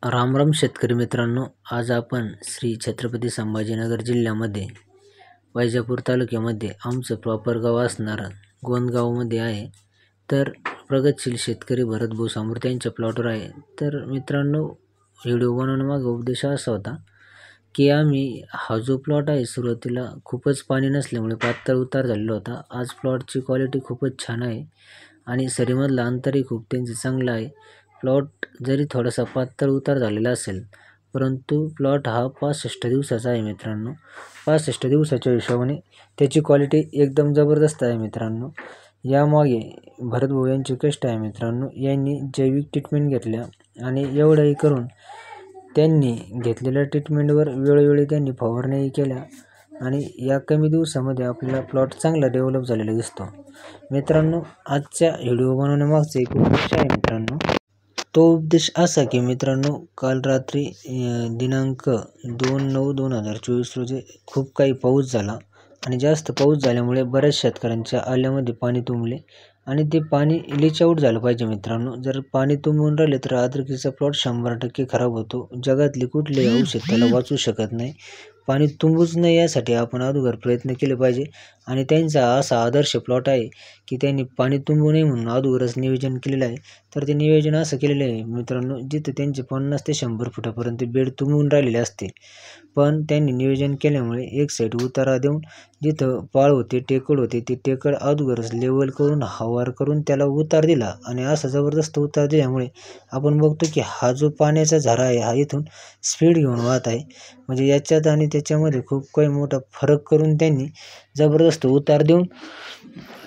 राम शेतकरी मित्रांनो, आज आपण श्री छत्रपती संभाजीनगर जिल्ह्यामध्ये वैजापूर तालुक्यामध्ये आमचं प्रॉपर गाव असणारं गोंदगावमध्ये आहे. तर प्रगतशील शेतकरी भरत भाऊ सामूर्ते यांच्या प्लॉटवर आहे. तर मित्रांनो, व्हिडिओ बनवण्यामागे उद्देश असा होता की आम्ही हा जो प्लॉट आहे सुरुवातीला खूपच पाणी नसल्यामुळे पातळ उतार झालेला होता. आज प्लॉटची क्वालिटी खूपच छान आहे आणि सरीमधलं अंतरही खूप त्यांचं चांगलं आहे. प्लॉट जरी थोडासा पातळ उतार झालेला असेल, परंतु प्लॉट हा 65 दिवसाचा आहे मित्रांनो. 65 दिवसाच्या हिशोबाने त्याची क्वालिटी एकदम जबरदस्त आहे मित्रांनो. यामागे भरत भाऊ यांचे कष्ट आहे मित्रांनो. यांनी जैविक ट्रीटमेंट घेतल्या आणि एवढंही करून त्यांनी घेतलेल्या ट्रीटमेंटवर वेळोवेळी त्यांनी फवारण्याही केल्या आणि या कमी दिवसामध्ये आपल्याला प्लॉट चांगला डेव्हलप झालेला दिसतो. मित्रांनो, आजच्या व्हिडिओ बनवण्यामागचा एक उद्देश आहे मित्रांनो. तो उद्देश असा की मित्रांनो, काल रात्री दिनांक 2/9/2024 रोजी खूप काही पाऊस झाला आणि जास्त पाऊस झाल्यामुळे बऱ्याच शेतकऱ्यांच्या आल्यामध्ये पाणी तुंबले आणि ते पाणी लीच आऊट झालं पाहिजे मित्रांनो. जर पाणी तुंबून राहिले तर अद्रकीचा प्लॉट 100% खराब होतो. जगातली कुठलेही औषध त्याला वाचू शकत नाही. पाणी तुंबूच नये यासाठी आपण अगोदर प्रयत्न केले पाहिजे आणि त्यांचा असा आदर्श प्लॉट आहे की त्यांनी पाणी तुंबू नये म्हणून अगोदरच नियोजन केलेलं आहे. तर ते नियोजन असं केलेलं आहे मित्रांनो, जिथं त्यांचे 50 ते 100 फुटापर्यंत बेड तुंबून राहिलेले असते, पण त्यांनी नियोजन केल्यामुळे एक साईड उतारा देऊन जिथं पाळ होते, टेकड होते, ते टेकड अगोदरच लेवल करून हवार करून त्याला उतार दिला आणि असा जबरदस्त उतार दिल्यामुळे आपण बघतो की हा जो पाण्याचा झरा आहे हा इथून स्पीड घेऊन वाहत आहे. म्हणजे याच्यात आणि त्याच्यामध्ये खूप काही मोठा फरक करून त्यांनी जबरदस्त उतार देऊन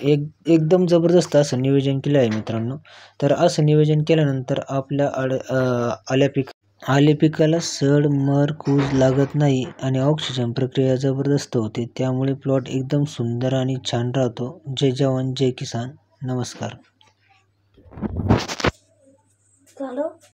एकदम जबरदस्त असं नियोजन केलं आहे मित्रांनो. तर असं नियोजन केल्यानंतर आपल्या आल्या पिकाला सड, मर, कूज लागत नाही आणि ऑक्सिजन प्रक्रिया जबरदस्त होते. त्यामुळे प्लॉट एकदम सुंदर आणि छान राहतो. जय जवान जय किसान. नमस्कार.